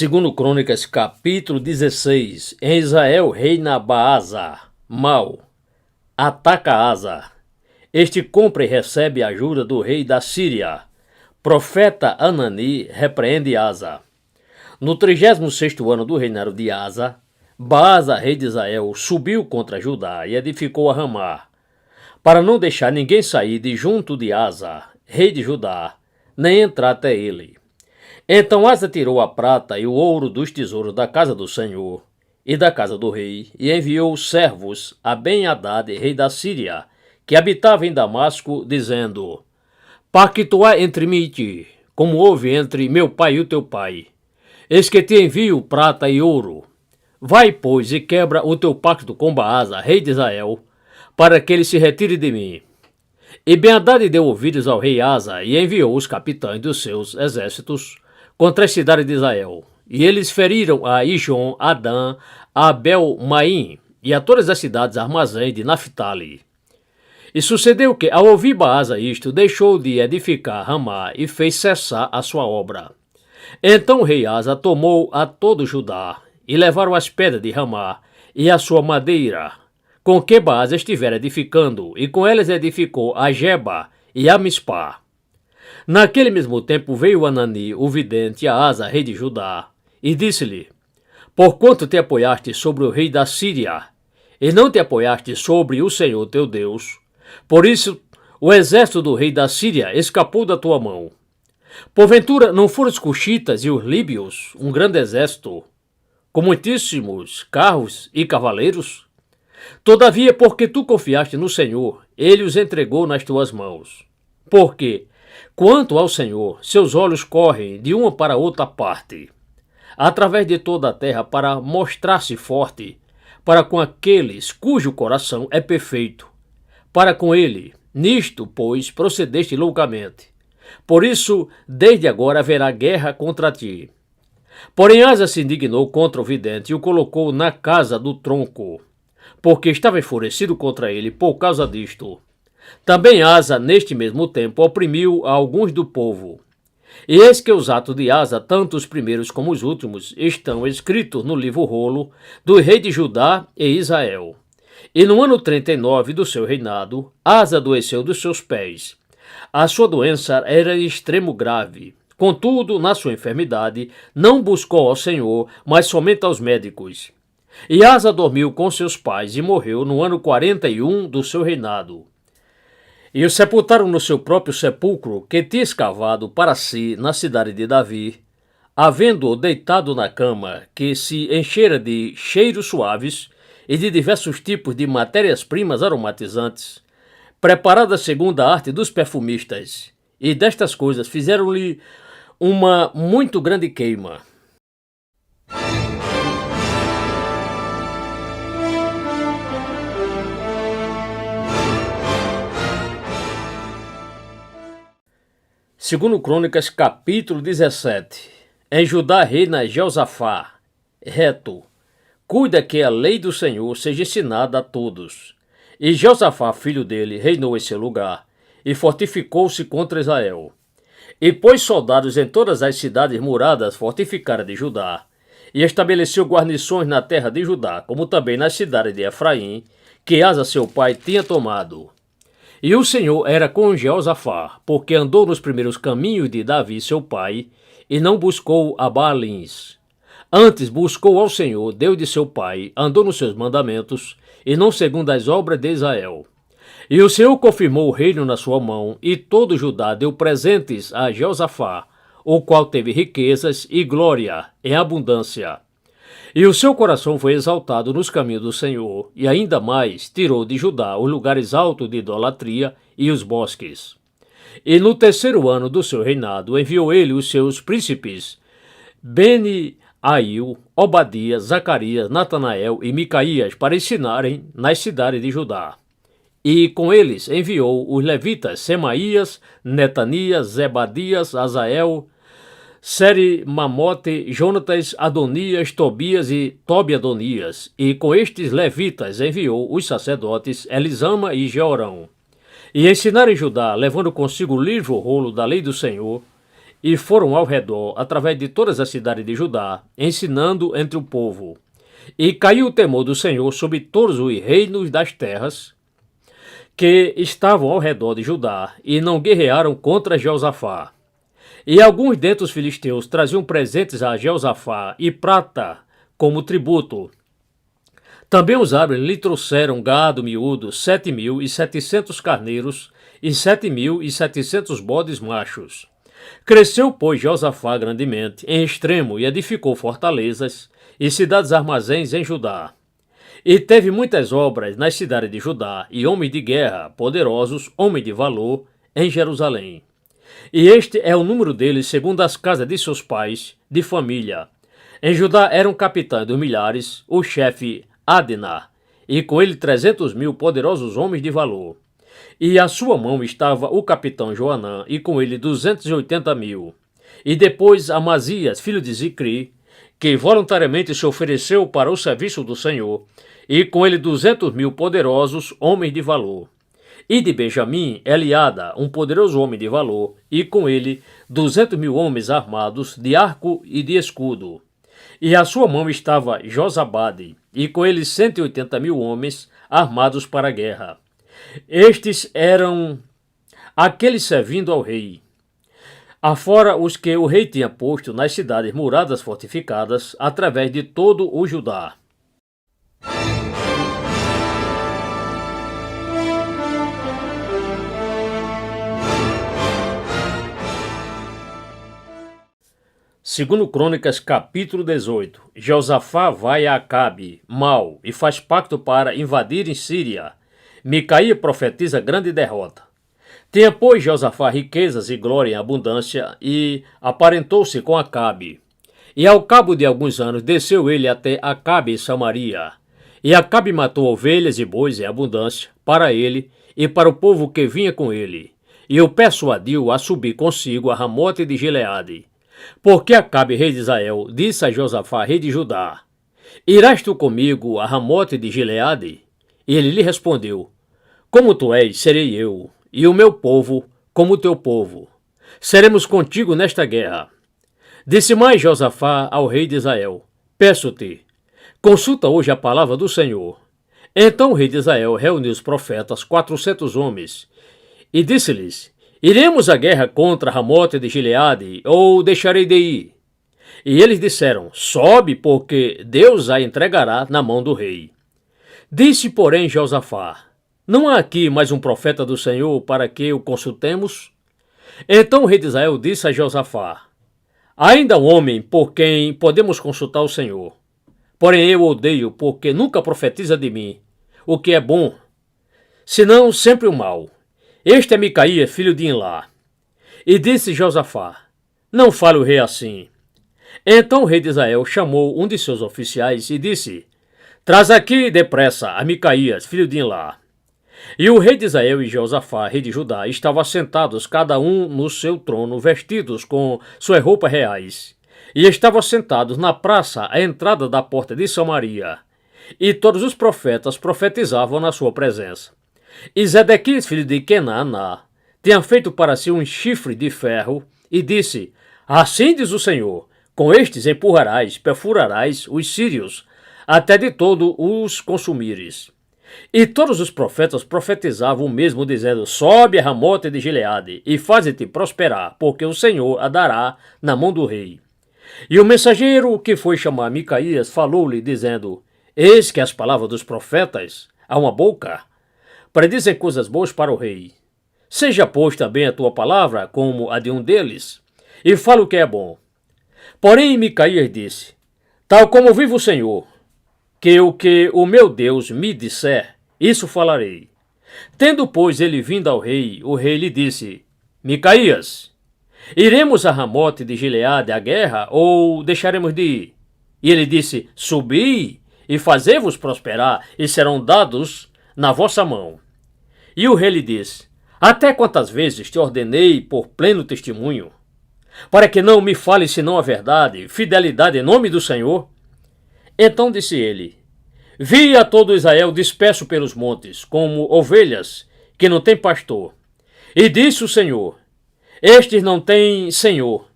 Segundo Crônicas, capítulo 16, em Israel reina Baasa, mau, ataca Asa. Este compra e recebe a ajuda do rei da Síria. Profeta Anani repreende Asa. No 36º ano do reinado de Asa, Baasa, rei de Israel, subiu contra Judá e edificou a Ramá, para não deixar ninguém sair de junto de Asa, rei de Judá, nem entrar até ele. Então Asa tirou a prata e o ouro dos tesouros da casa do Senhor e da casa do rei, e enviou servos a Ben-Hadad, rei da Síria, que habitava em Damasco, dizendo: Pactuai entre mim e ti, como houve entre meu pai e o teu pai. Eis que te envio prata e ouro. Vai, pois, e quebra o teu pacto com Baasa, rei de Israel, para que ele se retire de mim. E Ben-Hadad deu ouvidos ao rei Asa e enviou os capitães dos seus exércitos contra as cidades de Israel. E eles feriram a Ijon, Adã, a Abel-Maim e a todas as cidades armazéns de Naphtali. E sucedeu que, ao ouvir Baasa isto, deixou de edificar Ramá e fez cessar a sua obra. Então o rei Asa tomou a todo Judá e levaram as pedras de Ramá e a sua madeira, com que Baasa estivera edificando, e com elas edificou a Geba e a Mispá. Naquele mesmo tempo veio Anani, o vidente, a Asa, rei de Judá, e disse-lhe: Porquanto te apoiaste sobre o rei da Síria, e não te apoiaste sobre o Senhor teu Deus, por isso o exército do rei da Síria escapou da tua mão. Porventura não foram os cuxitas e os líbios um grande exército, com muitíssimos carros e cavaleiros? Todavia, porque tu confiaste no Senhor, ele os entregou nas tuas mãos. Porque, quanto ao Senhor, seus olhos correm de uma para outra parte, através de toda a terra, para mostrar-se forte, para com aqueles cujo coração é perfeito, para com ele. Nisto, pois, procedeste loucamente. Por isso, desde agora haverá guerra contra ti. Porém, Asa se indignou contra o vidente e o colocou na casa do tronco, porque estava enfurecido contra ele por causa disto. Também Asa, neste mesmo tempo, oprimiu a alguns do povo. E eis que os atos de Asa, tanto os primeiros como os últimos, estão escritos no livro rolo do rei de Judá e Israel. E no ano 39 do seu reinado, Asa adoeceu dos seus pés. A sua doença era extremo grave. Contudo, na sua enfermidade, não buscou ao Senhor, mas somente aos médicos. E Asa dormiu com seus pais e morreu no ano 41 do seu reinado. E o sepultaram no seu próprio sepulcro, que tinha escavado para si na cidade de Davi, havendo-o deitado na cama, que se enchera de cheiros suaves e de diversos tipos de matérias-primas aromatizantes, preparadas segundo a arte dos perfumistas. E destas coisas fizeram-lhe uma muito grande queima. Segundo Crônicas, capítulo 17. Em Judá reina Jeosafá, reto. Cuida que a lei do Senhor seja ensinada a todos. E Jeosafá, filho dele, reinou em seu lugar, e fortificou-se contra Israel. E pôs soldados em todas as cidades muradas fortificadas de Judá, e estabeleceu guarnições na terra de Judá, como também nas cidades de Efraim, que Asa seu pai tinha tomado. E o Senhor era com Jeosafá, porque andou nos primeiros caminhos de Davi seu pai, e não buscou a Baalins. Antes buscou ao Senhor, Deus de seu pai, andou nos seus mandamentos, e não segundo as obras de Israel. E o Senhor confirmou o reino na sua mão, e todo Judá deu presentes a Jeosafá, o qual teve riquezas e glória em abundância. E o seu coração foi exaltado nos caminhos do Senhor, e ainda mais tirou de Judá os lugares altos de idolatria e os bosques. E no 3º ano do seu reinado enviou ele os seus príncipes, Beni-Ail, Obadias, Zacarias, Natanael e Micaías, para ensinarem nas cidades de Judá. E com eles enviou os levitas Semaías, Netanias, Zebadias, Azael, Seri-Mamote, Jonatas, Adonias, Tobias e Tobi-Adonias. E com estes levitas enviou os sacerdotes Elisama e Jeorão. E ensinaram em Judá, levando consigo o livro rolo da lei do Senhor, e foram ao redor, através de todas as cidades de Judá, ensinando entre o povo. E caiu o temor do Senhor sobre todos os reinos das terras que estavam ao redor de Judá, e não guerrearam contra Jeosafá. E alguns dentre os filisteus traziam presentes a Jeosafá e prata como tributo. Também os árabes lhe trouxeram gado miúdo, 7.700 carneiros e 7.700 bodes machos. Cresceu, pois, Jeosafá grandemente, em extremo, e edificou fortalezas e cidades armazéns em Judá. E teve muitas obras nas cidades de Judá, e homens de guerra, poderosos, homens de valor, em Jerusalém. E este é o número deles segundo as casas de seus pais, de família. Em Judá eram capitães dos milhares, o chefe Adna, e com ele 300.000 poderosos homens de valor. E à sua mão estava o capitão Joanã, e com ele 280.000. E depois Amazias, filho de Zicri, que voluntariamente se ofereceu para o serviço do Senhor, e com ele 200.000 poderosos homens de valor. E de Benjamim, Eliada, um poderoso homem de valor, e com ele 200.000 homens armados de arco e de escudo. E à sua mão estava Josabade, e com ele 180.000 homens armados para a guerra. Estes eram aqueles servindo ao rei, afora os que o rei tinha posto nas cidades muradas fortificadas, através de todo o Judá. Segundo Crônicas, capítulo 18. Josafá vai a Acabe, Mal, e faz pacto para invadir em Síria. Micaía profetiza grande derrota. Tinha, pois, Josafá riquezas e glória em abundância, e aparentou-se com Acabe. E ao cabo de alguns anos desceu ele até Acabe e Samaria. E Acabe matou ovelhas e bois em abundância para ele e para o povo que vinha com ele. E o persuadiu a subir consigo a Ramote de Gileade. Porque Acabe, rei de Israel, disse a Josafá, rei de Judá: Irás tu comigo a Ramote de Gileade? E ele lhe respondeu: Como tu és, serei eu, e o meu povo como o teu povo. Seremos contigo nesta guerra. Disse mais Josafá ao rei de Israel: Peço-te, consulta hoje a palavra do Senhor. Então o rei de Israel reuniu os profetas, 400 homens, e disse-lhes: Iremos à guerra contra Ramote de Gileade, ou deixarei de ir? E eles disseram: Sobe, porque Deus a entregará na mão do rei. Disse, porém, Josafá: Não há aqui mais um profeta do Senhor para que o consultemos? Então o rei de Israel disse a Josafá: Ainda um homem por quem podemos consultar o Senhor. Porém eu odeio, porque nunca profetiza de mim o que é bom, senão sempre o mal. Este é Micaía, filho de Imlá. E disse Josafá: Não fale o rei assim. Então o rei de Israel chamou um de seus oficiais e disse: Traz aqui depressa a Micaías, filho de Imlá. E o rei de Israel e Josafá, rei de Judá, estavam sentados cada um no seu trono, vestidos com suas roupas reais. E estavam sentados na praça à entrada da porta de Samaria. E todos os profetas profetizavam na sua presença. E Zedequias, filho de Kenaná, tinha feito para si um chifre de ferro e disse: Assim diz o Senhor, com estes empurrarás, perfurarás os sírios, até de todo os consumires. E todos os profetas profetizavam o mesmo, dizendo: Sobe a Ramote de Gileade e faze-te prosperar, porque o Senhor a dará na mão do rei. E o mensageiro que foi chamar Micaías falou-lhe, dizendo: Eis que as palavras dos profetas há uma boca, predizem coisas boas para o rei. Seja, pois, também a tua palavra como a de um deles, e fala o que é bom. Porém Micaías disse: Tal como vive o Senhor, que o meu Deus me disser, isso falarei. Tendo, pois, ele vindo ao rei, o rei lhe disse: Micaías, iremos a Ramote de Gileade à guerra, ou deixaremos de ir? E ele disse: Subi e fazei-vos prosperar, e serão dados na vossa mão. E o rei lhe disse: Até quantas vezes te ordenei por pleno testemunho, para que não me fale senão a verdade, fidelidade em nome do Senhor? Então disse ele: Vi a todo Israel disperso pelos montes, como ovelhas que não têm pastor. E disse o Senhor: Estes não têm Senhor,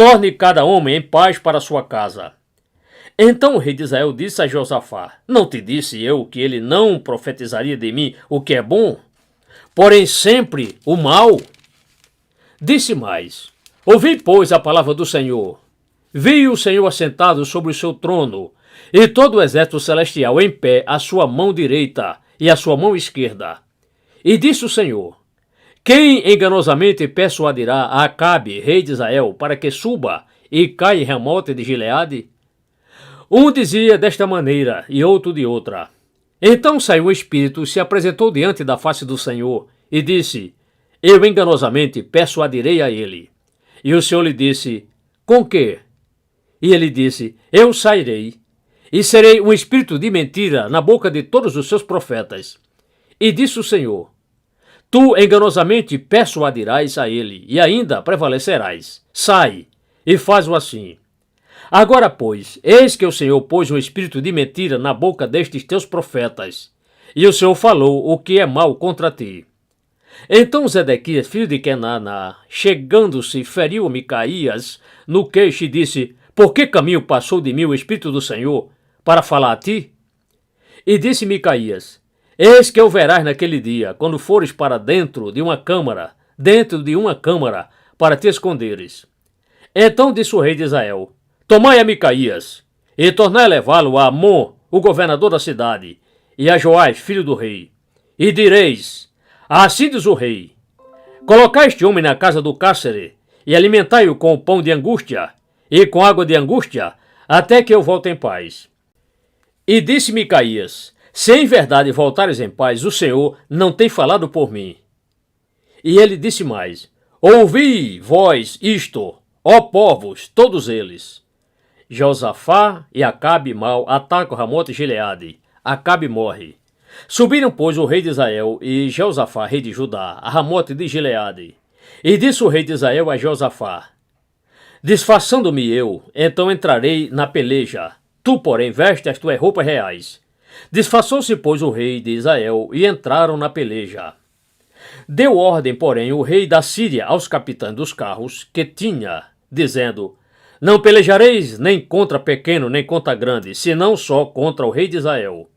torne cada homem em paz para sua casa. Então o rei de Israel disse a Josafá: Não te disse eu que ele não profetizaria de mim o que é bom, porém sempre o mal? Disse mais: Ouvi, pois, a palavra do Senhor. Vi o Senhor assentado sobre o seu trono, e todo o exército celestial em pé, à sua mão direita e à sua mão esquerda. E disse o Senhor: Quem enganosamente persuadirá a Acabe, rei de Israel, para que suba e caia em Ramote de Gileade? Um dizia desta maneira e outro de outra. Então saiu o espírito, se apresentou diante da face do Senhor e disse: Eu enganosamente persuadirei a ele. E o Senhor lhe disse: Com que? E ele disse: Eu sairei e serei um espírito de mentira na boca de todos os seus profetas. E disse o Senhor: Tu enganosamente persuadirás a ele e ainda prevalecerás. Sai e faz-o assim. Agora, pois, eis que o Senhor pôs um espírito de mentira na boca destes teus profetas, e o Senhor falou o que é mal contra ti. Então Zedequias, filho de Kenaná, chegando-se, feriu Micaías no queixo e disse: Por que caminho passou de mim o Espírito do Senhor para falar a ti? E disse Micaías: Eis que o verás naquele dia, quando fores para dentro de uma câmara, para te esconderes. Então disse o rei de Israel: Tomai a Micaías, e tornai levá-lo a Amon, o governador da cidade, e a Joás, filho do rei. E direis: Assim diz o rei: Colocai este homem na casa do cárcere, e alimentai-o com o pão de angústia, e com água de angústia, até que eu volte em paz. E disse Micaías: Se em verdade voltares em paz, o Senhor não tem falado por mim. E ele disse mais: Ouvi, vós, isto, ó povos, todos eles. Josafá e Acabe mal atacam Ramote de Gileade. Acabe morre. Subiram, pois, o rei de Israel e Josafá, rei de Judá, a Ramote de Gileade. E disse o rei de Israel a Josafá: Disfarçando-me eu, então entrarei na peleja. Tu, porém, veste as tuas roupas reais. Disfarçou-se, pois, o rei de Israel e entraram na peleja. Deu ordem, porém, o rei da Síria aos capitães dos carros que tinha, dizendo: Não pelejareis nem contra pequeno, nem contra grande, senão só contra o rei de Israel.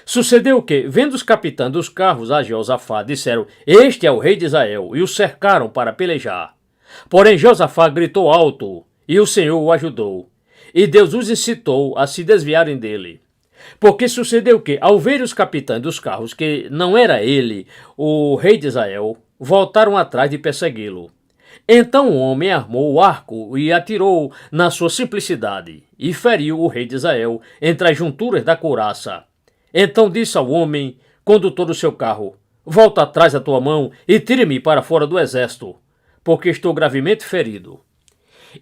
Sucedeu que, vendo os capitães dos carros a Josafá, disseram: Este é o rei de Israel, e o cercaram para pelejar. Porém Josafá gritou alto, e o Senhor o ajudou. E Deus os incitou a se desviarem dele. Porque sucedeu que, ao ver os capitães dos carros que não era ele, o rei de Israel, voltaram atrás de persegui-lo. Então o homem armou o arco e atirou na sua simplicidade, e feriu o rei de Israel entre as junturas da couraça. Então disse ao homem, condutor do seu carro: Volta atrás a tua mão e tire-me para fora do exército, porque estou gravemente ferido.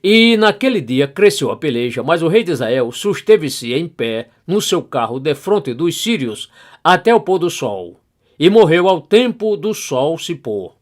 E naquele dia cresceu a peleja, mas o rei de Israel susteve-se em pé no seu carro defronte dos sírios até o pôr do sol, e morreu ao tempo do sol se pôr.